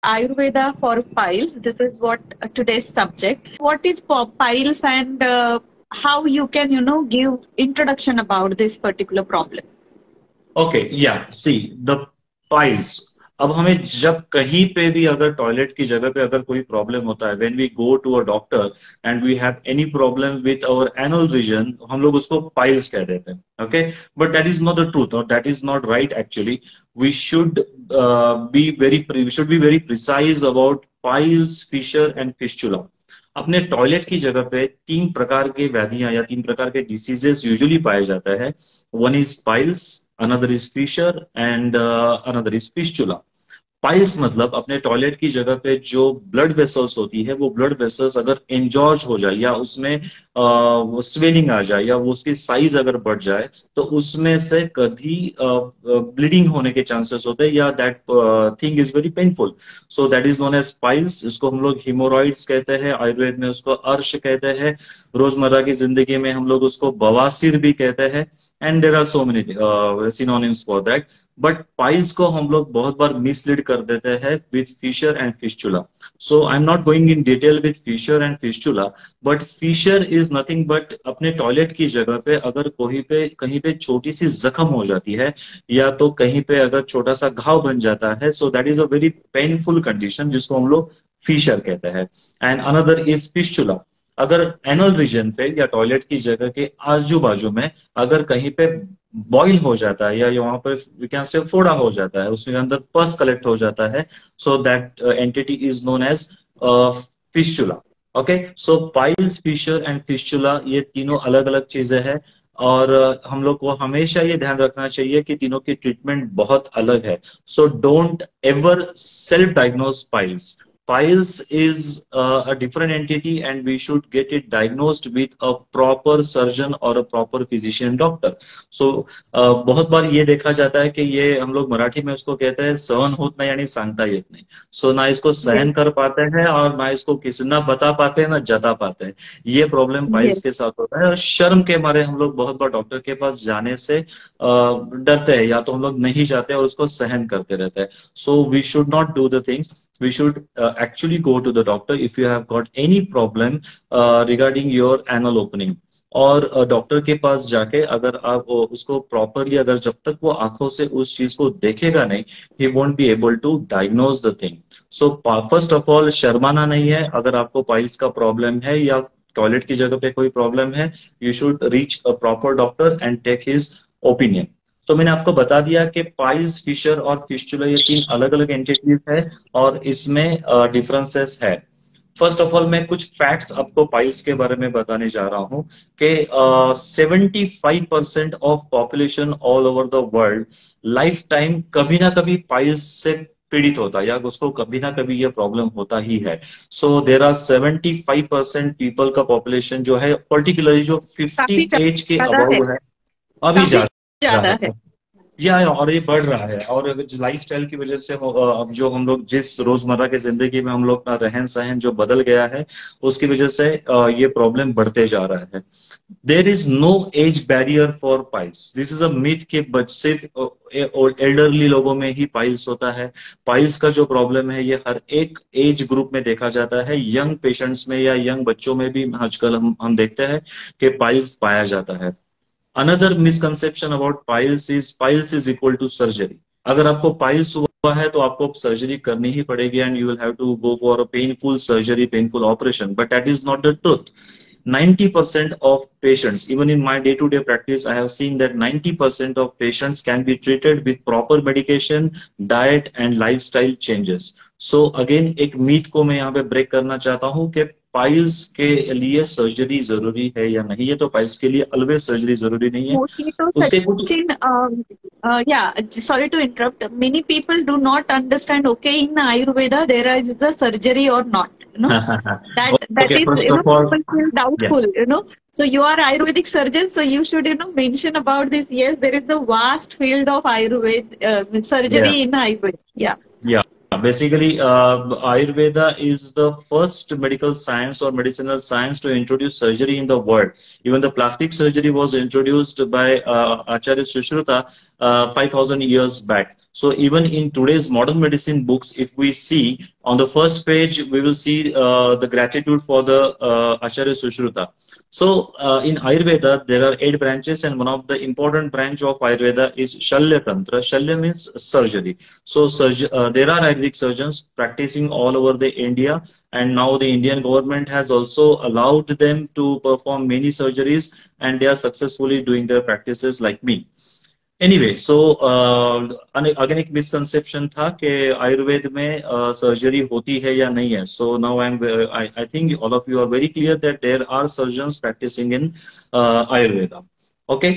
Ayurveda for piles. This is what today's subject. What is for piles and how you can, give introduction about this particular problem. Okay, yeah, see, the piles. अब हमें जब कहीं पे भी अगर toilet की जगह पे अगर कोई प्रॉब्लम होता है, when we go to a doctor and we have any problem with our anal region, हम लोग उसको पाइल्स कह देते हैं. Okay, but that is not the truth और that is not right actually. We should be very precise about piles, fissure and fistula. अपने toilet की जगह पे तीन प्रकार के व्याधियां या तीन प्रकार के डिसीजेस यूजुअली पाए जाता है. One is piles, another is fissure and another is fistula. Piles मतलब अपने टॉयलेट की जगह पे जो ब्लड वेसल्स होती है, वो ब्लड वेसल्स अगर एंजॉर्ज हो जाए या उसमें स्वेलिंग आ जाए या वो उसकी साइज अगर बढ़ जाए, तो उसमें से कभी ब्लीडिंग होने के चांसेस होते हैं या that thing is very painful. So that is known as piles. इसको हम लोग हिमोरॉइड्स कहते हैं, आयुर्वेद में उसको अर्श कहते हैं, रोजमर्रा की जिंदगी में हम लोग उसको बवासीर भी कहते हैं. And there are so many synonyms for that. But piles को हम लोग बहुत बार मिसलीड कर देते हैं with fissure and fistula. So I am not going in detail with fissure and fistula, but fissure is nothing but अपने toilet की जगह पे अगर कहीं पे छोटी सी जख्म हो जाती है या तो कहीं पे अगर छोटा सा घाव बन जाता है, so that is a very painful condition जिसको हम लोग फिशर कहते हैं. And another is fistula. अगर एनल रीजन पे या टॉयलेट की जगह के आजू बाजू में अगर कहीं पे बॉइल हो जाता है या वहां पर वी कैन से फोड़ा हो जाता है, उसके अंदर पस कलेक्ट हो जाता है, so that entity is known as fistula. Okay, so piles, fissure and fistula ये तीनों अलग अलग चीजें हैं और हम लोग को हमेशा ये ध्यान रखना चाहिए कि तीनों की ट्रीटमेंट बहुत अलग है. So don't ever self diagnose piles. Piles is a different entity and we should get it diagnosed with a proper surgeon or a proper physician doctor. So बहुत बार ये देखा जाता है कि ये हम लोग मराठी में उसको कहते हैं सहन होत नहीं यानी सांगता येत नहीं. सो ना इसको सहन कर पाते हैं और ना इसको किसी ना बता पाते हैं ना जता पाते हैं. ये प्रॉब्लम पाइल्स के साथ होता है और शर्म के मारे हम लोग बहुत बार डॉक्टर के पास जाने से डरते हैं या तो हम लोग नहीं जाते और उसको सहन करते रहते हैं. So we should not do the things. We should actually go to the doctor if you have got any problem regarding your anal opening. और डॉक्टर के पास जाके अगर आप उसको प्रॉपरली अगर जब तक वो आंखों से उस चीज को देखेगा नहीं, he won't be able to diagnose the thing. So first of all शर्माना नहीं है. अगर आपको पाइल्स का प्रॉब्लम है या टॉयलेट की जगह पे कोई प्रॉब्लम है, you should reach a proper doctor and take his opinion. तो मैंने आपको बता दिया कि पाइल्स, फिशर और फिस्चुला ये तीन अलग अलग एंटिटीज है और इसमें डिफरेंसेस है. फर्स्ट ऑफ ऑल मैं कुछ फैक्ट्स आपको पाइल्स के बारे में बताने जा रहा हूं कि 75% of population all over the world life time कभी ना कभी पाइल्स से पीड़ित होता है या उसको कभी ना कभी ये प्रॉब्लम होता ही है. सो देर आर 75% पीपल का पॉपुलेशन जो है पर्टिकुलरली जो 50 एज के अबव है अभी ज्यादा है या और ये बढ़ रहा है. और लाइफ स्टाइल की वजह से अब जो हम लोग जिस रोजमर्रा की जिंदगी में हम लोग का रहन सहन जो बदल गया है उसकी वजह से ये प्रॉब्लम बढ़ते जा रहा है. There is no age barrier for piles. This is a myth कि सिर्फ एल्डरली लोगों में ही पाइल्स होता है. पाइल्स का जो प्रॉब्लम है ये हर एक एज ग्रुप में देखा जाता है. यंग पेशेंट्स में या यंग बच्चों में भी आजकल हम देखते हैं कि पाइल्स पाया जाता है. Another misconception about piles is equal to surgery. अगर आपको पाइल्स हुआ है तो आपको सर्जरी करनी ही पड़ेगी and you will have to go for a painful surgery, painful operation. But that is not the truth. 90% of patients, even in my day-to-day practice, I have seen that 90% of patients can be treated with proper medication, diet and lifestyle changes. So again, एक myth को मैं यहाँ पे break करना चाहता हूँ कि piles के लिए सर्जरी जरूरी है या नहीं. है तो पाइल्स के लिए ऑलवेज सर्जरी जरूरी नहीं है. Mostly to Sachin, yeah, sorry to interrupt. Many people do not understand. Okay, in Ayurveda there is the surgery or not. That okay, is all, people feel doubtful. Yeah. So you are Ayurvedic surgeon, so you should mention about this. Yes, there is a vast field of Ayurveda surgery in Ayurveda. Yeah. Basically, Ayurveda is the first medical science or medicinal science to introduce surgery in the world. Even the plastic surgery was introduced by Acharya Sushruta 5,000 years back. So even in today's modern medicine books, if we see on the first page, we will see the gratitude for the Acharya Sushruta. So in Ayurveda, there are 8 branches, and one of the important branch of Ayurveda is Shalya Tantra. Shalya means surgery. So there are Ayurvedic surgeons practicing all over the India, and now the Indian government has also allowed them to perform many surgeries, and they are successfully doing their practices like me. Anyway so again एक misconception था कि आयुर्वेद में surgery होती है या नहीं है. So now I think all of you are very clear that there are surgeons practising in Ayurveda. Okay,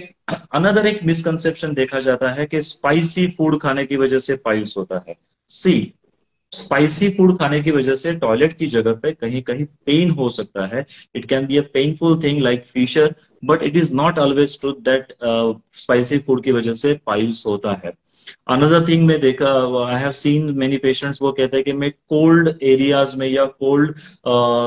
another एक मिसकंसेप्शन देखा जाता है कि स्पाइसी फूड खाने की वजह से पाइल्स होता है. सी, स्पाइसी फूड खाने की वजह से टॉयलेट की जगह पे कहीं कहीं पेन हो सकता है. It can be a painful thing like fissure, but it is not always truth that spicy food की वजह से पाइल्स होता है. अनदर थिंग मैं देखा, I have seen many patients, वो कहते हैं कि मैं कोल्ड एरियाज में या कोल्ड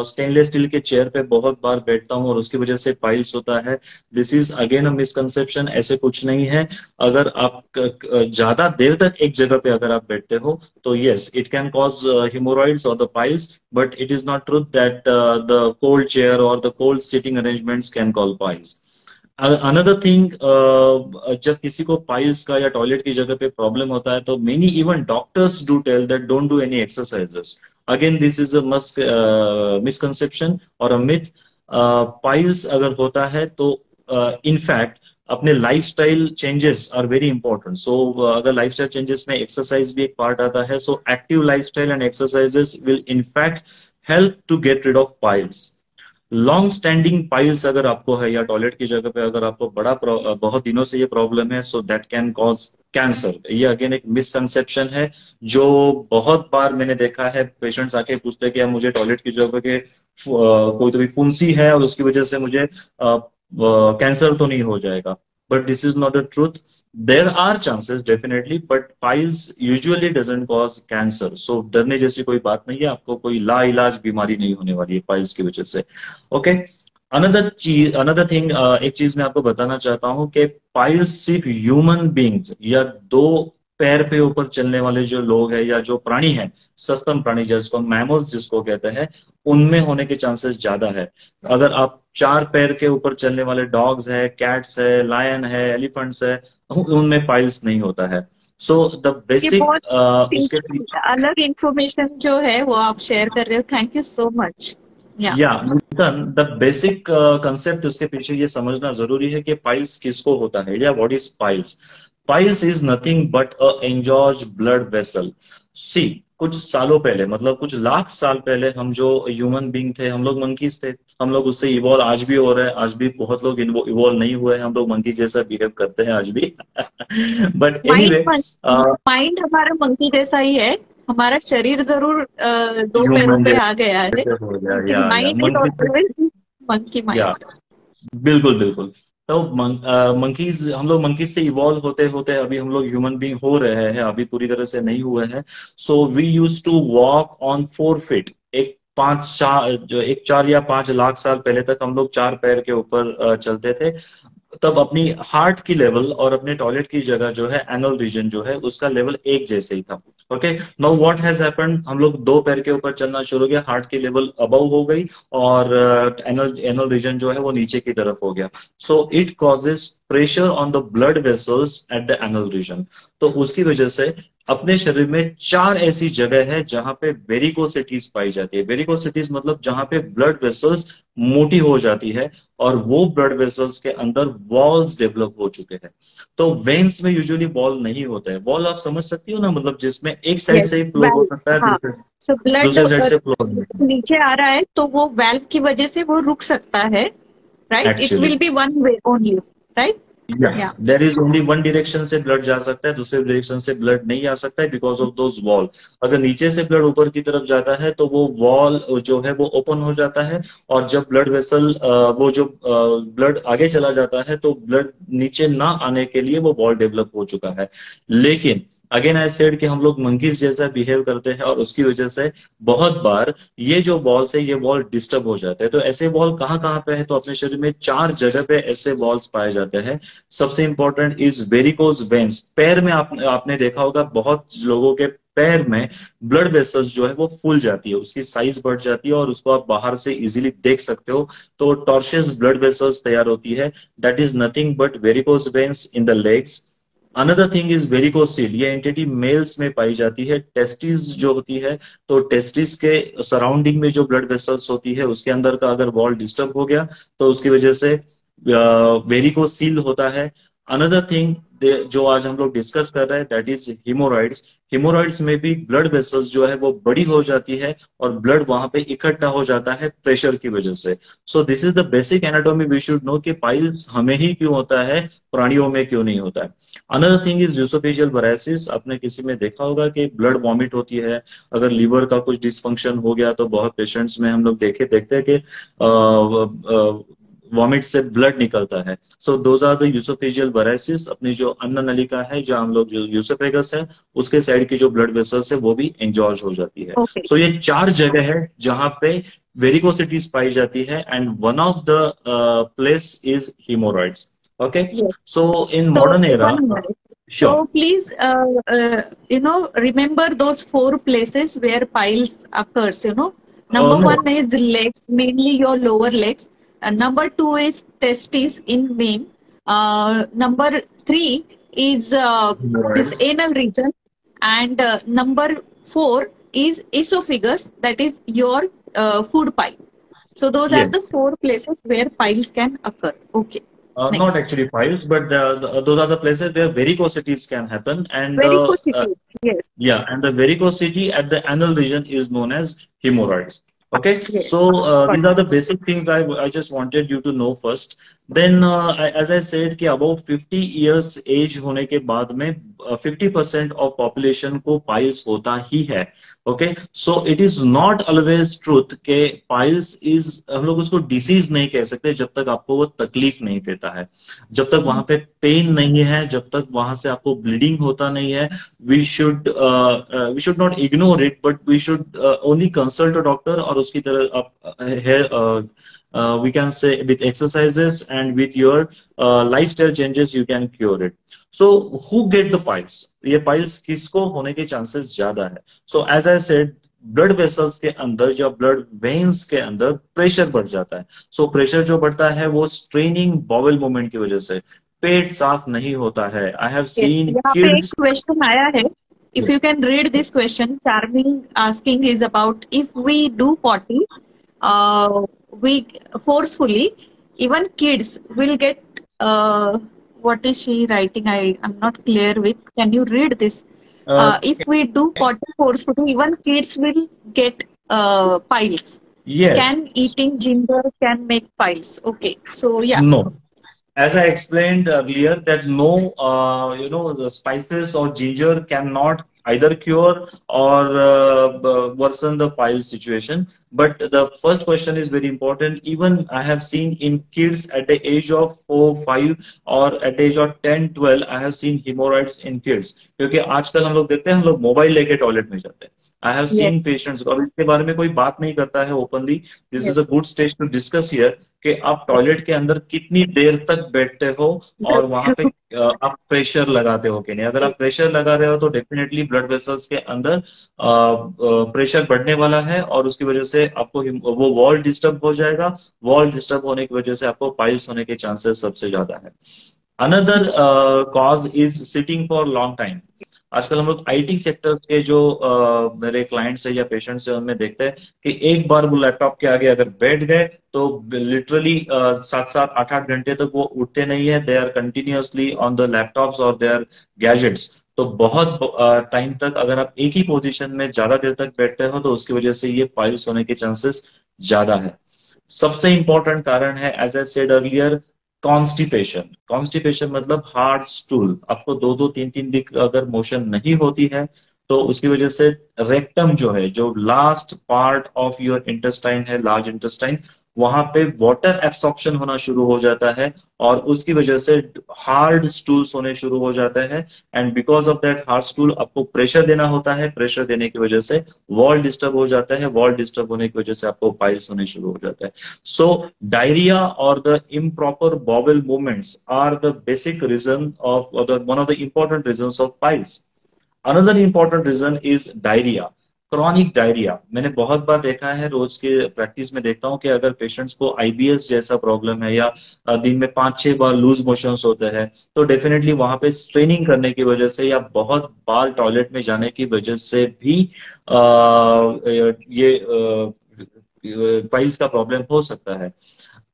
स्टेनलेस स्टील के चेयर पे बहुत बार बैठता हूँ और उसकी वजह से पाइल्स होता है. This is again a misconception. ऐसे कुछ नहीं है. अगर आप ज्यादा देर तक एक जगह पे अगर आप बैठते हो तो yes, it can cause haemorrhoids और the piles, but it is not truth that the cold chair और the cold sitting arrangements can cause piles. Another thing, जब किसी को पाइल्स का या टॉयलेट की जगह पे प्रॉब्लम होता है तो many even doctors do tell that don't do any exercises. Again this is a misconception और अ मिथ. पाइल्स अगर होता है तो इनफैक्ट अपने lifestyle changes are very important. So अगर लाइफस्टाइल चेंजेस में एक्सरसाइज भी एक पार्ट आता है, so active lifestyle and exercises will in fact help to get rid of piles. Long standing piles अगर आपको है या टॉयलेट की जगह पे अगर आपको बहुत दिनों से ये प्रॉब्लम है, so that can cause cancer. ये अगेन एक मिसकंसेप्शन है जो बहुत बार मैंने देखा है. पेशेंट्स आके पूछते हैं कि मुझे टॉयलेट की जगह पे कोई तो भी फुंसी है और उसकी वजह से मुझे कैंसर तो नहीं हो जाएगा. But this is not the truth. There are chances definitely, but piles usually doesn't cause cancer. So डरने जैसी कोई बात नहीं है. आपको कोई लाइलाज बीमारी नहीं होने वाली है पाइल्स की वजह से. ओके, अनदर थिंग, एक चीज मैं आपको बताना चाहता हूं कि पाइल्स सिर्फ ह्यूमन बींग्स या 2 पैर पे ऊपर चलने वाले जो लोग हैं या जो प्राणी हैं, सस्तन प्राणी जिसको मैमल्स जिसको कहते हैं, उनमें होने के चांसेस ज्यादा है. अगर आप 4 पैर के ऊपर चलने वाले डॉग्स है, कैट्स है, लायन है, एलिफेंट्स है, उनमें पाइल्स नहीं होता है. सो द बेसिक उसके अलग इंफॉर्मेशन जो है वो आप शेयर कर रहे हो. Thank you so much. The basic concept उसके पीछे ये समझना जरूरी है कि पाइल्स किसको होता है या what is piles. Piles is nothing but a engorged blood vessel. See, कुछ सालों पहले, मतलब कुछ लाख साल पहले, हम जो ह्यूमन बींग थे, हम लोग मंकीज थे. हम लोग उससे इवॉल्व आज भी हो रहे हैं. आज भी बहुत लोग इवॉल्व नहीं हुए हैं. हम लोग मंकी जैसा बिहेव करते हैं आज भी. बट एनीवे, माइंड हमारा मंकी जैसा ही है. हमारा शरीर जरूर 2 पैरों पे आ गया है, लेकिन mind is always monkey mind. बिल्कुल बिल्कुल. तो मंकीज, हम लोग मंकीज से इवॉल्व होते होते अभी हम लोग ह्यूमन बीइंग हो रहे हैं. अभी पूरी तरह से नहीं हुए हैं. So we use to walk on 4 feet. एक 4 या 5 लाख साल पहले तक हम लोग 4 पैर के ऊपर चलते थे. तब अपनी हार्ट की लेवल और अपने टॉयलेट की जगह जो है, एनल रीजन जो है, उसका लेवल एक जैसे ही था. Okay, now what has happened, हम लोग 2 पैर के ऊपर चलना शुरू हो गया. हार्ट की लेवल अबव हो गई और एनल रीजन जो है वो नीचे की तरफ हो गया. So it causes pressure on the blood vessels at the anal reason. तो उसकी वजह से अपने शरीर में 4 ऐसी जगह है जहां पे वेरिकोसिटीज पाई जाती है. वेरिकोसिटीज मतलब जहां पे ब्लड वेसल्स मोटी हो जाती है और वो ब्लड वेसल्स के अंदर वॉल्स डेवलप हो चुके हैं. तो वेन्स में यूजुअली वॉल नहीं होता है. वॉल आप समझ सकती हो ना, मतलब जिसमें एक साइड से ही फ्लो हो सकता है, दूसरे साइड से फ्लो नीचे आ रहा है तो वो वाल्व की वजह से वो रुक सकता है. Right, it will be one way only. Right, there is only one direction से ब्लड जा सकता है, दूसरे डायरेक्शन से ब्लड नहीं आ सकता है बिकॉज ऑफ दोज वॉल. अगर नीचे से ब्लड ऊपर की तरफ जाता है तो वो वॉल जो है वो ओपन हो जाता है और जब ब्लड वेसल वो जो ब्लड आगे चला जाता है तो ब्लड नीचे ना आने के लिए वो वॉल डेवलप हो चुका है. लेकिन अगेन आई सेड कि हम लोग मंकीज जैसा बिहेव करते हैं और उसकी वजह से बहुत बार ये जो बॉल्स है ये बॉल डिस्टर्ब हो जाते हैं। तो ऐसे बॉल कहाँ कहाँ पे है, तो अपने शरीर में 4 जगह पे ऐसे बॉल्स पाए जाते हैं। सबसे इंपॉर्टेंट इज वेरिकोज वेन्स। पैर में आपने देखा होगा बहुत लोगों के पैर में ब्लड वेसल्स जो है वो फूल जाती है, उसकी साइज बढ़ जाती है और उसको आप बाहर से इजीली देख सकते हो। तो टॉर्शियस ब्लड वेसल्स तैयार होती है, that is nothing but varicose veins in the legs. Another thing is varicocele. ये एंटिटी मेल्स में पाई जाती है। टेस्टिस जो होती है, तो टेस्टिस के सराउंडिंग में जो ब्लड वेसल्स होती है उसके अंदर का अगर वॉल डिस्टर्ब हो गया तो उसकी वजह से वेरिकोसील होता है। अनदर थिंग जो आज हम लोग डिस्कस कर रहे हैं दैट इज हिमोरॉइड्स। हिमोरॉइड्स में भी ब्लड वेसल्स जो है वो बड़ी हो जाती है और ब्लड वहां पे इकट्ठा हो जाता है प्रेशर की वजह से। So this is the basic anatomy we should know कि पाइल्स हमें ही क्यों होता है, प्राणियों में क्यों नहीं होता है। Another thing is oesophageal varices. आपने किसी में देखा होगा कि ब्लड वॉमिट होती है, अगर लीवर का कुछ डिसफंक्शन हो गया तो बहुत पेशेंट्स में हम लोग देखते हैं कि वॉमिट से ब्लड निकलता है। So those are the oesophageal varices. अपनी जो अन्न नलिका है, जो हम लोग जो यूसोफेगस है उसके साइड की जो ब्लड वेसल्स है वो भी एंजॉर्ज हो जाती है। Okay. सो ये 4 जगह है जहां पे वेरिकोसिटीज पाई जाती है and one of the place is haemorrhoids. Okay, Yes. So in So modern era, one minute. Sure, So please, remember those 4 places where piles occurs. Number no, one is legs, mainly your lower legs. Number two is testes in men. Number three is this haemorrhoids, anal region, and number four is esophagus. That is your food pile. So those are yes. the 4 places where piles can occur. Okay. Not Next. actually piles, but those are the places where varicosities can happen, and Varicosity. Yes. yeah, and the varicosity at the anal region is known as hemorrhoids. Okay, Yes. so Got these are the basic things I just wanted you to know first. Then, as I said, कि about 50 years age होने के बाद में 50% of population को piles होता ही है। Okay, so it is not always truth के piles is, हम लोग उसको डिसीज नहीं कह सकते जब तक आपको वो तकलीफ नहीं देता है, जब तक वहां पे पेन नहीं है, जब तक वहां से आपको ब्लीडिंग होता नहीं है। We should not ignore it, but we should only consult a doctor, और उसकी तरह आप we can say with exercises and with your lifestyle changes you can cure it. So who get the piles? ये piles किसको होने के chances ज्यादा है? So as I said, blood vessels के अंदर या ब्लड वेन्स के अंदर प्रेशर बढ़ जाता है। सो प्रेशर जो बढ़ता है वो स्ट्रेनिंग बॉवेल मूवमेंट की वजह से, पेट साफ नहीं होता है। आई हैव Yes. सीन यहाँ पे एक किड्स। क्वेश्चन आया है. If you can read this question, Charming asking is about if we do potty, we forcefully, even kids will get. What is she writing? I'm not clear with. Can you read this? If we do potty forcefully, even kids will get piles. Yes, Can eating ginger can make piles? Okay, so yeah. No, as I explained earlier, that no, the spices or ginger cannot either cure or worsen the pile situation. But the first question is very important. Even I have seen in kids at the age of 4, 5 or at the age of 10, 12, I have seen hemorrhoids in kids. क्योंकि आजकल हम लोग देखते हैं, हम लोग mobile लेके toilet में जाते हैं। I have Yes. Seen patients, और इसके बारे में कोई बात नहीं करता है openly. This is Yes. A good stage to discuss here कि आप टॉयलेट के अंदर कितनी देर तक बैठते हो और वहां पे आप प्रेशर लगाते हो कि नहीं। अगर आप प्रेशर लगा रहे हो तो डेफिनेटली ब्लड वेसल्स के अंदर प्रेशर बढ़ने वाला है और उसकी वजह से आपको वो वॉल डिस्टर्ब हो जाएगा। वॉल डिस्टर्ब होने की वजह से आपको पाइल्स होने के चांसेस सबसे ज्यादा है। Another cause is sitting for long time. आजकल हम लोग आईटी सेक्टर के जो मेरे क्लाइंट्स है या पेशेंट्स है उनमें देखते हैं कि एक बार वो लैपटॉप के आगे अगर बैठ गए तो लिटरली 7-8 घंटे तक वो उठते नहीं है। They are continuously on the laptops और दे आर गैजेट्स। तो बहुत टाइम तक अगर आप एक ही पोजीशन में ज्यादा देर तक बैठते हो तो उसकी वजह से ये पाइल्स होने के चांसेस ज्यादा है। सबसे इंपॉर्टेंट कारण है, as I said earlier, constipation. Constipation मतलब हार्ड स्टूल। आपको 2-2, 3-3 दिन अगर मोशन नहीं होती है तो उसकी वजह से रेक्टम जो है, जो last part of your intestine है, लार्ज इंटेस्टाइन, वहां पे वाटर एब्सॉर्प्शन होना शुरू हो जाता है और उसकी वजह से हार्ड स्टूल्स होने शुरू हो जाते हैं। And because of that hard stool आपको प्रेशर देना होता है, प्रेशर देने की वजह से वॉल डिस्टर्ब हो जाता है, वॉल डिस्टर्ब होने की वजह से आपको पाइल्स होने शुरू हो जाता है। सो डायरिया और the improper bowel movements are the basic reason of one of the important reason of piles. Another important reason is diarrhoea, chronic diarrhoea. मैंने बहुत बार देखा है, रोज के प्रैक्टिस में देखता हूं कि अगर पेशेंट्स को आईबीएस जैसा प्रॉब्लम है या दिन में 5-6 बार लूज मोशंस होते हैं, तो डेफिनेटली वहां पे स्ट्रेनिंग करने की वजह से या बहुत बार टॉयलेट में जाने की वजह से भी ये पाइल्स का प्रॉब्लम हो सकता है।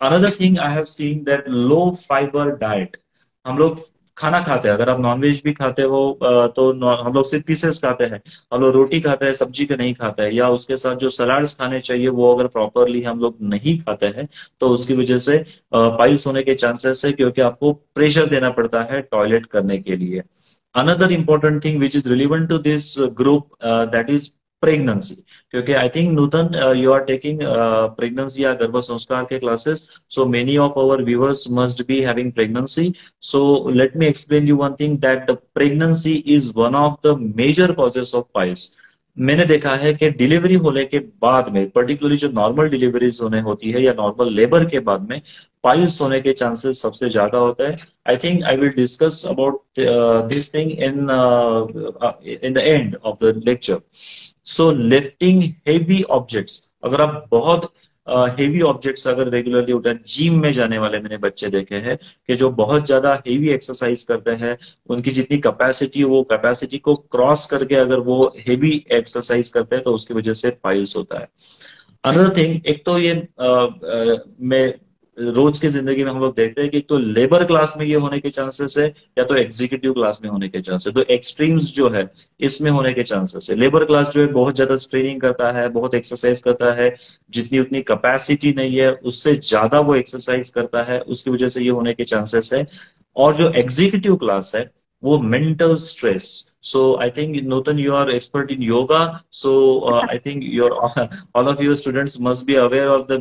Another thing I have seen that low fibre diet. हम लोग खाना खाते हैं, अगर आप नॉनवेज भी खाते हो तो हम लोग सिर्फ पीसेस खाते हैं, हम लोग रोटी खाते हैं, सब्जी के नहीं खाते हैं, या उसके साथ जो सलाड्स खाने चाहिए वो अगर प्रॉपरली हम लोग नहीं खाते हैं, तो उसकी वजह से पाइल्स होने के चांसेस है, क्योंकि आपको प्रेशर देना पड़ता है टॉयलेट करने के लिए। Another important thing which is relevant to this group, that is pregnancy. क्योंकि I think Nutan you are taking pregnancy या गर्भ संस्कार के classes, so many of our viewers must be having pregnancy. So let me explain you one thing, that the pregnancy is one of the major causes of piles. मैंने देखा है कि delivery होने के बाद में, पर्टिकुलरली जो नॉर्मल डिलीवरीज होने होती है या नॉर्मल लेबर के बाद में, पाइल्स होने के चांसेस सबसे ज्यादा होते हैं। I think I will discuss about this thing in the end of the lecture. So lifting heavy objects, अगर आप बहुत हेवी ऑब्जेक्ट्स अगर रेगुलरली उठाए, जिम में जाने वाले मैंने बच्चे देखे हैं कि जो बहुत ज्यादा हेवी एक्सरसाइज करते हैं, उनकी जितनी कैपेसिटी, वो कैपेसिटी को क्रॉस करके अगर वो हेवी एक्सरसाइज करते हैं, तो उसकी वजह से पाइल्स होता है। अनदर थिंग, एक तो ये मैं रोज की जिंदगी में हम लोग देखते हैं कि एक तो लेबर क्लास में ये होने के चांसेस है, या तो एग्जीक्यूटिव क्लास में होने के चांसेस, तो एक्सट्रीम्स जो है इसमें होने के चांसेस है। लेबर क्लास जो है बहुत ज्यादा स्ट्रेनिंग करता है, बहुत एक्सरसाइज करता है, जितनी उतनी कैपेसिटी नहीं है उससे ज्यादा वो एक्सरसाइज करता है, उसकी वजह से ये होने के चांसेस है। और जो एग्जीक्यूटिव क्लास है वो mental stress. So I think Nutan, you are expert in yoga. So I think your all of your students must be aware of the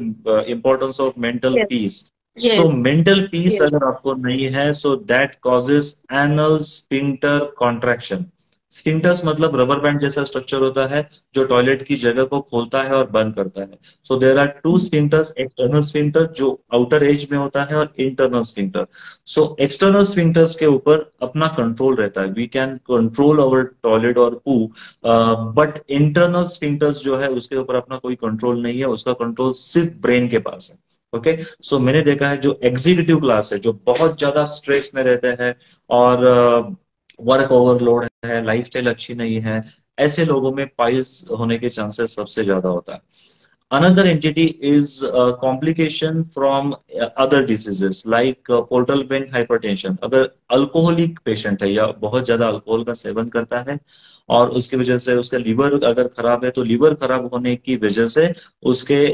importance of mental Yes, peace. So yes, mental peace yes. अगर आपको नहीं है, so that causes anal sphincter contraction. Sphincters मतलब rubber band जैसा structure होता है जो toilet की जगह को खोलता है और बंद करता है। So there are two sphincters, external sphincter जो आउटर एज में होता है और internal sphincter. So external sphincters के ऊपर अपना कंट्रोल रहता है, we can control our toilet और पू, बट इंटरनल स्फिंक्टर्स जो है उसके ऊपर अपना कोई कंट्रोल नहीं है, उसका कंट्रोल सिर्फ ब्रेन के पास है। ओके, सो मैंने देखा है जो एग्जीक्यूटिव क्लास है, जो बहुत ज्यादा स्ट्रेस में रहते हैं और वर्क ओवरलोड है, लाइफस्टाइल अच्छी नहीं है, ऐसे लोगों में पाइल्स होने के चांसेस सबसे ज्यादा होता है। Another entity is complication from other diseases like portal vein hypertension। अगर अल्कोहलिक पेशेंट है या बहुत ज्यादा अल्कोहल का सेवन करता है और उसकी वजह से उसका लीवर अगर खराब है, तो लीवर खराब होने की वजह से उसके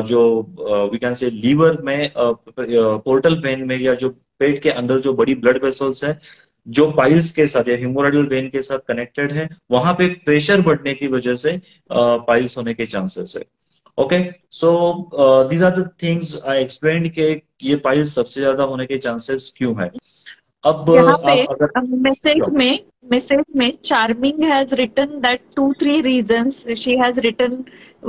जो वी कैन से लीवर में पोर्टल वेन में या जो पेट के अंदर जो बड़ी ब्लड वेसल्स है जो पाइल्स के साथ या ह्यूमोराइडल वेन के साथ कनेक्टेड है, वहां पे प्रेशर बढ़ने की वजह से पाइल्स होने के चांसेस है। Okay, so these are the things I explained के ये पाइल्स सबसे ज्यादा होने के चांसेस क्यों है। अब यहाँ पे आप अगर मैसेज में charming has written that 2-3 reasons she has written.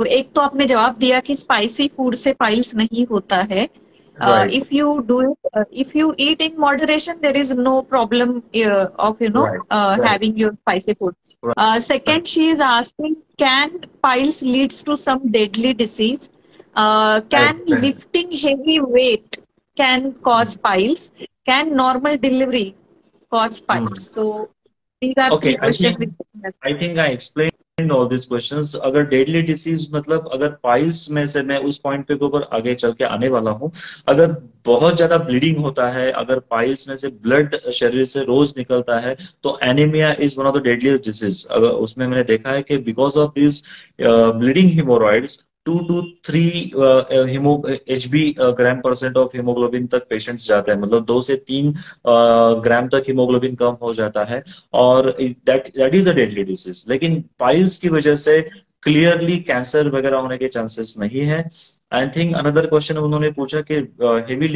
एक तो आपने जवाब दिया कि स्पाइसी फूड से पाइल्स नहीं होता है। Right If you do it, if you eat in moderation, there is no problem of right right having your spicy food. Right Second, she is asking, can piles leads to some deadly disease? Can lifting heavy weight can cause piles? Can normal delivery cause piles? So these are okay, three questions which she has. I think I explain all this questions. अगर deadly disease मतलब अगर piles में से, मैं उस point पे के ऊपर आगे चल के आने वाला हूँ, अगर बहुत ज्यादा ब्लीडिंग होता है, अगर पाइल्स में से ब्लड शरीर से रोज निकलता है, तो anaemia is one of the deadliest disease. अगर उसमें मैंने देखा है कि because of this bleeding haemorrhoids 2 to 3 HB gram percent of haemoglobin तक पेशेंट्स जाते हैं, मतलब 2 से 3 ग्राम तक हीमोग्लोबिन कम हो जाता है, और that is a deadly disease. लेकिन पाइल्स की वजह से क्लियरली कैंसर वगैरह होने के चांसेस नहीं है। आई थिंक अनदर क्वेश्चन उन्होंने पूछा कि हेवी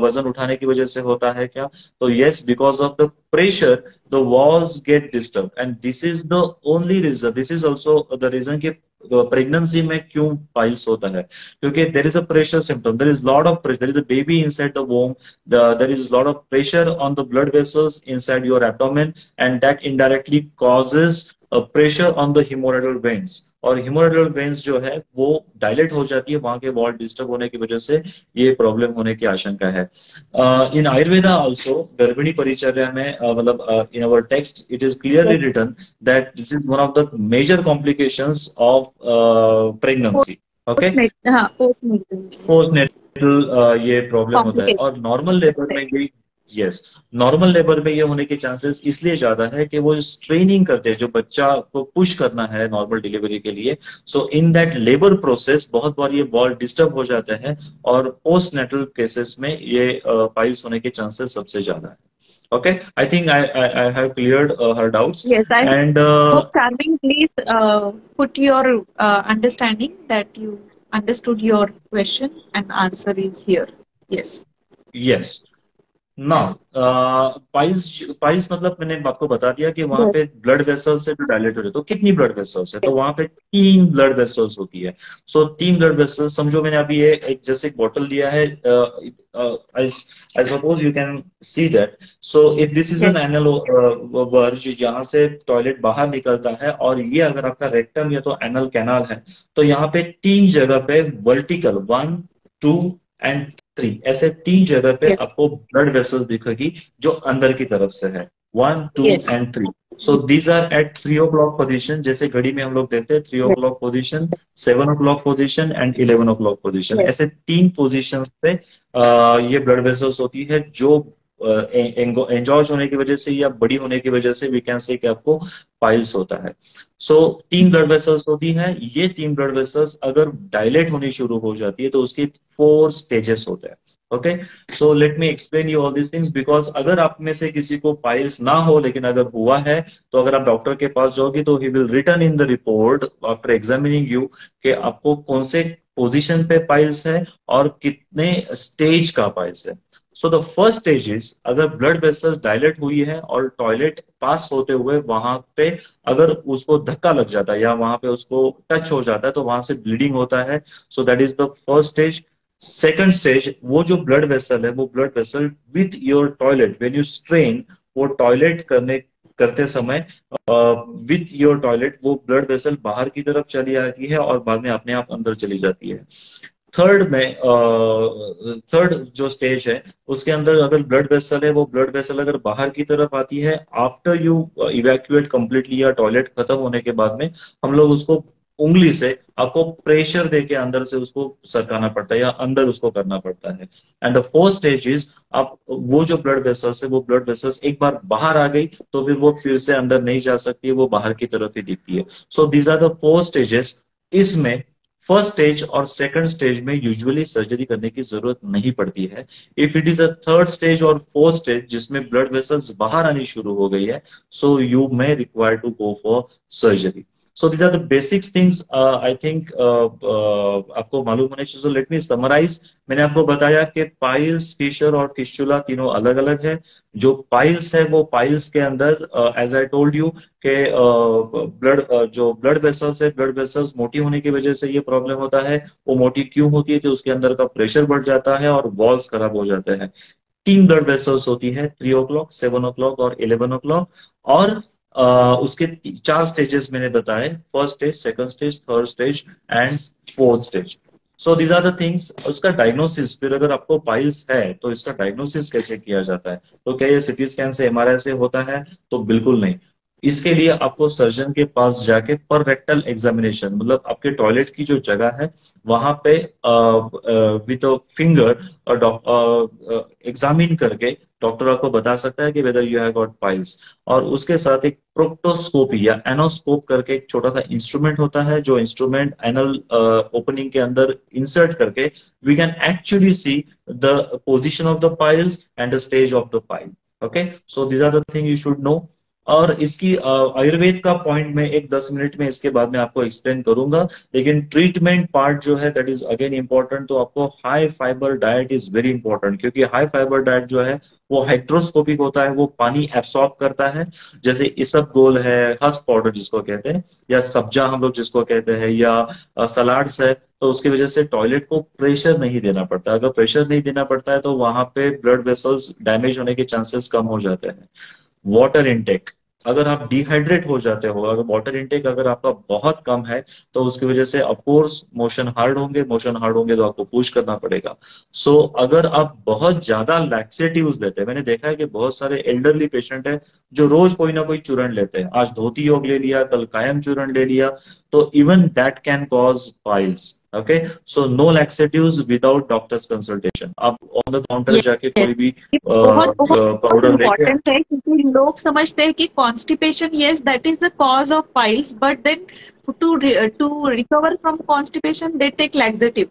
वजन उठाने की वजह से होता है क्या? तो yes, because of the pressure the walls get disturb and this is the only reason, this is also the reason कि प्रेगनेंसी में क्यों पाइल्स होता है, क्योंकि there is a pressure symptom, there is lot of pressure, there is a baby inside the womb, there is lot of pressure on the blood vessels inside your abdomen and that indirectly causes pressure on the hemorrhoidal veins, और हिमोरेडल veins जो है वो dilate हो जाती है, वहां के wall disturb होने की वजह से ये प्रॉब्लम होने की आशंका है। इन आयुर्वेदा ऑल्सो गर्भिणी परिचर्या में मतलब in our text it is clearly written that this is one of the major complications of pregnancy. Okay, postnatal ये प्रॉब्लम होता है, और नॉर्मल लेबर में भी यस, नॉर्मल लेबर में ये होने के चांसेस इसलिए ज्यादा है कि वो स्ट्रेनिंग करते हैं, जो बच्चा को पुश करना है नॉर्मल डिलीवरी के लिए, सो इन दैट लेबर प्रोसेस बहुत बार ये बॉल डिस्टर्ब हो जाते हैं, और पोस्ट नेटल केसेस में ये पाइल्स होने के चांसेस सबसे ज्यादा है। Okay, I think I have cleared her doubts. Yes, I And hope Charming, please put your understanding that you understood your question and answer is here. Yes. yes. Now piles, piles मतलब मैंने आपको बता दिया कि वहां पे blood vessels से जो डायलेट हो रहे, तो कितनी ब्लड वेसल्स है? तो वहां पे 3 ब्लड वेसल्स होती है। सो 3 ब्लड वेसल्स समझो, मैंने अभी ये एक जैसे एक बॉटल लिया है, I suppose you can see that. So if this is an anal verge, जहां से टॉयलेट बाहर निकलता है, और ये अगर आपका रेक्टम या तो एनल कैनाल है, तो यहाँ पे 3 जगह पे वर्टिकल 1, 2 एंड 3 ऐसे 3 जगह पे आपको ब्लड वेसल्स दिखेगी जो अंदर की तरफ से है, 1, 2 and 3। So these are at 3 o'clock position, जैसे घड़ी में हम लोग देखते हैं 3 o'clock position, 7 o'clock position and 11 o'clock position, ऐसे 3 पोजिशन पे ये ब्लड वेसल्स होती है, जो एंजॉर्ज होने की वजह से या बड़ी होने की वजह से वी कैन से कि आपको पाइल्स होता है। सो 3 ब्लड वेसल्स होती हैं, ये 3 ब्लड वेसल्स अगर डायलेट होनी शुरू हो जाती है तो उसकी 4 स्टेजेस होते हैं। Okay, so let me explain you all this things, because अगर आप में से किसी को पाइल्स ना हो लेकिन अगर हुआ है, तो अगर आप डॉक्टर के पास जाओगे तो he will written in the report after examining you कि आपको कौन से पोजीशन पे पाइल्स है और कितने स्टेज का पाइल्स है। So the first stage is, अगर ब्लड वेसल्स डायलेट हुई है और टॉयलेट पास होते हुए वहां पे अगर उसको धक्का लग जाता है या वहां पे उसको टच हो जाता है तो वहां से ब्लीडिंग होता है। So that is the first stage. Second stage, वो जो ब्लड वेसल है, वो blood vessel with your toilet when you strain, वो टॉयलेट करते समय विथ योर टॉयलेट वो ब्लड वेसल बाहर की तरफ चली आती है और बाद में अपने आप अंदर चली जाती है। थर्ड जो स्टेज है उसके अंदर अगर ब्लड वेसल है, वो ब्लड वेसल अगर बाहर की तरफ आती है आफ्टर यू इवैक्यूएट कंप्लीटली या टॉयलेट खत्म होने के बाद में, हम लोग उसको उंगली से आपको प्रेशर देके अंदर से उसको सरकाना पड़ता है या अंदर उसको करना पड़ता है। And the fourth stage is, आप वो जो ब्लड वेसल्स है, वो ब्लड वेसल्स एक बार बाहर आ गई तो फिर से अंदर नहीं जा सकती है, वो बाहर की तरफ ही दिखती है। So these are the 4 stages. इसमें फर्स्ट स्टेज और सेकंड स्टेज में यूजुअली सर्जरी करने की जरूरत नहीं पड़ती है। If it is a third stage और फोर्थ स्टेज जिसमें ब्लड वेसल्स बाहर आनी शुरू हो गई है, so you may require to go for surgery. So these are the basic things I think आपको मालूम होने चाहिए। Let me summarise. मैंने आपको बताया कि पाइल्स, फिशर और फिस्चुला तीनों अलग अलग है। जो पाइल्स है वो पाइल्स के अंदर एज आई टोल्ड यू के जो ब्लड वेसल्स है, ब्लड वेसल्स मोटी होने की वजह से ये प्रॉब्लम होता है। वो मोटी क्यों होती है? तो उसके अंदर का प्रेशर बढ़ जाता है और वॉल्स खराब हो जाते हैं। 3 ब्लड वेसल्स होती है, 3 o'clock, 7 o'clock और 11 o'clock। और उसके 4 स्टेजेस मैंने बताए, first stage, second stage, third stage and fourth stage. So these are the things. उसका डायग्नोसिस, फिर अगर आपको पाइल्स है तो इसका डायग्नोसिस कैसे किया जाता है? तो क्या ये सिटी स्कैन से, MRI से होता है? तो बिल्कुल नहीं। इसके लिए आपको सर्जन के पास जाके पर रेक्टल एग्जामिनेशन, मतलब आपके टॉयलेट की जो जगह है वहां पे विद फिंगर एग्जामिन करके डॉक्टर आपको बता सकता है कि whether you have got piles. और उसके साथ एक प्रोक्टोस्कोपी या एनोस्कोप करके एक छोटा सा इंस्ट्रूमेंट होता है, जो इंस्ट्रूमेंट एनल ओपनिंग के अंदर इंसर्ट करके we can actually see the position of the piles and the stage of the pile. Okay, so these are the thing you should know. और इसकी आयुर्वेद का पॉइंट में एक 10 मिनट में इसके बाद में आपको एक्सप्लेन करूंगा, लेकिन ट्रीटमेंट पार्ट जो है दैट इज अगेन इंपॉर्टेंट। तो आपको high fibre diet is very important, क्योंकि हाई फाइबर डाइट जो है वो हाइड्रोस्कोपिक होता है, वो पानी एब्सॉर्ब करता है। जैसे इसबगोल है, हस्क पाउडर जिसको कहते हैं, या सब्जा हम लोग जिसको कहते हैं, या सलाड्स है, तो उसकी वजह से टॉयलेट को प्रेशर नहीं देना पड़ता। अगर प्रेशर नहीं देना पड़ता है तो वहां पे ब्लड वेसल्स डैमेज होने के चांसेस कम हो जाते हैं। वाटर इनटेक, अगर आप डिहाइड्रेट हो जाते हो, अगर वाटर इनटेक अगर आपका बहुत कम है, तो उसकी वजह से ऑफकोर्स मोशन हार्ड होंगे, मोशन हार्ड होंगे तो आपको पुश करना पड़ेगा। सो अगर आप बहुत ज्यादा लैक्सेटिव्स लेते हैं, मैंने देखा है कि बहुत सारे एल्डरली पेशेंट है जो रोज कोई ना कोई चूर्ण लेते हैं, आज धोती योग ले लिया, कल कायम चूर्ण ले लिया, तो even that can cause piles. Okay, so no laxatives without doctors consultation. आप ऑन द काउंटर जाके Yes. कोई भी ये बहुत बहुत पाउडर लेके। इम्पोर्टेंट है, क्योंकि लोग समझते हैं कि constipation, yes that is the cause of piles, but then to recover from constipation they take laxative,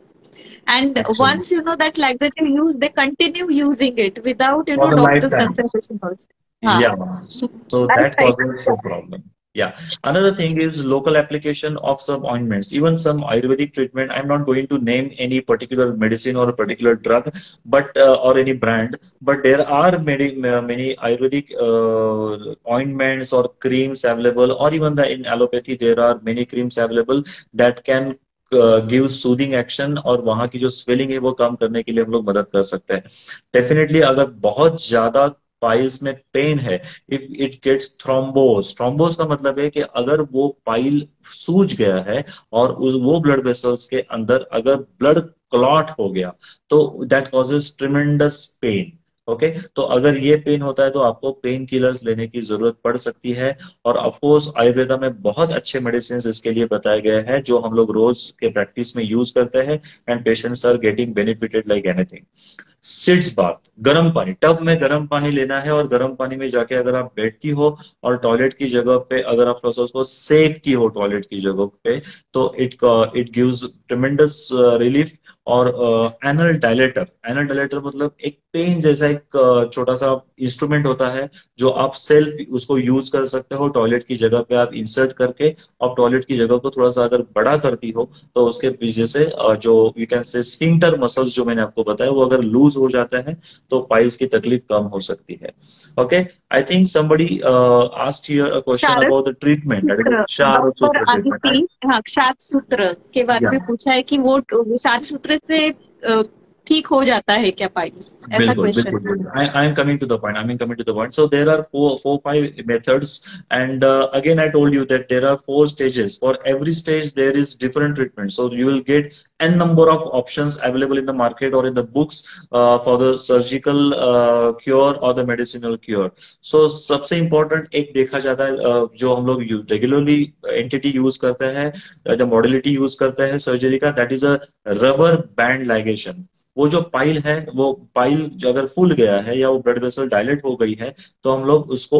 and Actually, once you know that laxative use, they continue using it without for the doctor's lifetime. consultation also. Yeah. So So that lifetime. causes a problem. Yeah. Another thing is local application of some ointments. Even some Ayurvedic treatment, I'm not going to name any particular medicine or a particular drug, but or any brand, but there are many Ayurvedic ointments or creams available, or even in allopathy, there are many creams available that can give soothing action, और वहां की जो swelling है वो कम करने के लिए हम लोग मदद कर सकते हैं। डेफिनेटली अगर बहुत ज्यादा पाइल्स में पेन है, if it gets thrombose, thrombose का मतलब है कि अगर वो पाइल सूज गया है और वो ब्लड वेसल्स के अंदर अगर ब्लड क्लॉट हो गया, तो that causes tremendous pain. Okay, तो अगर ये पेन होता है तो आपको पेन किलर्स लेने की जरूरत पड़ सकती है। और ऑफकोर्स आयुर्वेदा में बहुत अच्छे मेडिसिन इसके लिए बताए गए हैं जो हम लोग रोज के प्रैक्टिस में यूज करते हैं, and patients are getting benefited like anything. Sitz bath, गर्म पानी, टब में गर्म पानी लेना है, और गर्म पानी में जाके अगर आप बैठती हो और टॉयलेट की जगह पे अगर आप थोड़ा सा उसको सेकती हो टॉयलेट की जगह पे, तो it it gives tremendous relief. और एनल डायलेटर, एनल डायलेटर मतलब एक पेन जैसा एक छोटा सा इंस्ट्रूमेंट होता है जो आप सेल्फ उसको यूज कर सकते हो टॉयलेट की जगह पे आप इंसर्ट करके, और टॉयलेट की जगह को थोड़ा सा अगर बड़ा करती हो तो उसके वजह से जो you can say sphincter muscles जो मैंने आपको बताया वो अगर लूज हो जाते हैं तो पाइल्स की तकलीफ कम हो सकती है। Okay, I think somebody asked here a question क्षारक about the treatment, that is सूत्र, क्षार डॉक्टर सूत्र आदिति, ट्रीटमेंट। हाँ, क्षार सूत्र के बारे या में पूछा है कि वो क्षार सूत्र से ठीक हो जाता है क्या पाइल्स, ऐसा बिल्कुल क्वेश्चन बिल्कुल है। बिल्कुल, I am coming to the point, I am coming to the point. So there are four five methods, and again I told you that there are 4 stages, for every stage there is different treatment, so you will get n number of options available in the market or in the books for the surgical cure or the medicinal cure. So सबसे important एक देखा जाता है जो हम लोग regularly entity use करते हैं, जो मॉडलिटी यूज करते हैं सर्जरी का, that is a rubber band ligation. वो जो पाइल है, वो पाइल जो अगर फूल गया है या वो ब्लड वेसल डायलेट हो गई है, तो हम लोग उसको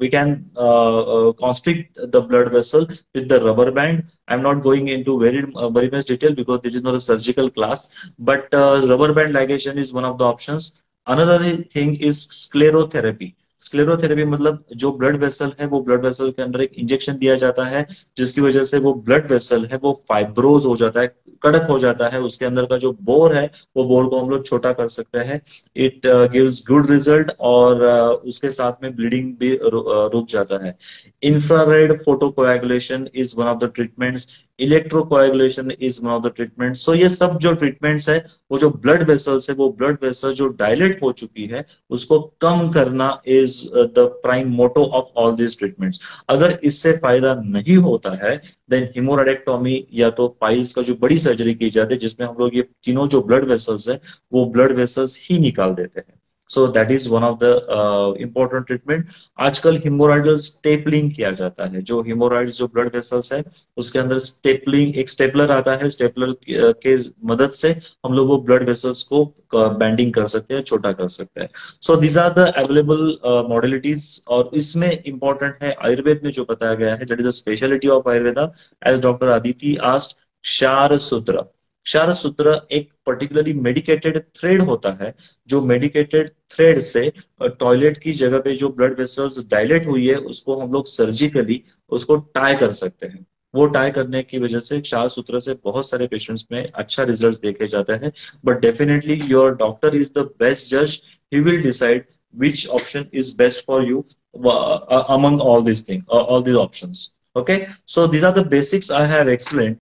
we can constrict the blood vessel with the rubber band. I'm not going into very much detail because this is not a surgical class, but rubber band ligation is one of the options. Another thing is sclerotherapy. Sclerotherapy मतलब जो blood vessel है वो blood vessel के अंदर एक injection दिया जाता है जिसकी वजह से वो ब्लड वेसल है वो फाइब्रोज हो जाता है, कड़क हो जाता है, उसके अंदर का जो बोर है वो बोर को हम लोग छोटा कर सकते हैं। इट गिव्स गुड रिजल्ट, और उसके साथ में ब्लीडिंग भी रुक जाता है। Infrared photocoagulation is one of the treatments, electrocoagulation is one of the treatment. So ये सब जो ट्रीटमेंट्स है, वो जो ब्लड वेसल्स है, वो ब्लड वेसल जो डायलेट हो चुकी है उसको कम करना is the prime motto of all this treatments. अगर इससे फायदा नहीं होता है देन हिमोरेक्टोमी या तो पाइल्स का जो बड़ी सर्जरी की जाती है जिसमें हम लोग ये तीनों जो ब्लड वेसल्स है वो ब्लड वेसल्स ही निकाल देते हैं। सो that is one of the important treatment. आजकल हिमोराइडल स्टेपलिंग किया जाता है, जो हिमोराइड्स जो ब्लड वेसल्स है उसके अंदर स्टेपलिंग, एक स्टेपलर आता है, स्टेपलर के मदद से हम लोग वो ब्लड वेसल्स को बैंडिंग कर सकते हैं, छोटा कर सकते हैं। So these are the available modalities, और इसमें इंपॉर्टेंट है आयुर्वेद में जो बताया गया है, that is the speciality of Ayurveda, as doctor Aditi asked, kshar sutra. क्षार सूत्र एक पर्टिकुलरली मेडिकेटेड थ्रेड होता है, जो मेडिकेटेड थ्रेड से टॉयलेट की जगह पे जो ब्लड वेसल्स डायलेट हुई है उसको हम लोग सर्जिकली उसको टाई कर सकते हैं। वो टाई करने की वजह से क्षार सूत्र से बहुत सारे पेशेंट्स में अच्छा रिजल्ट देखे जाते हैं। But definitely your doctor is the best जज, he will decide which option is best for you among all these things, all these options. Okay, so these are the basics I have explained.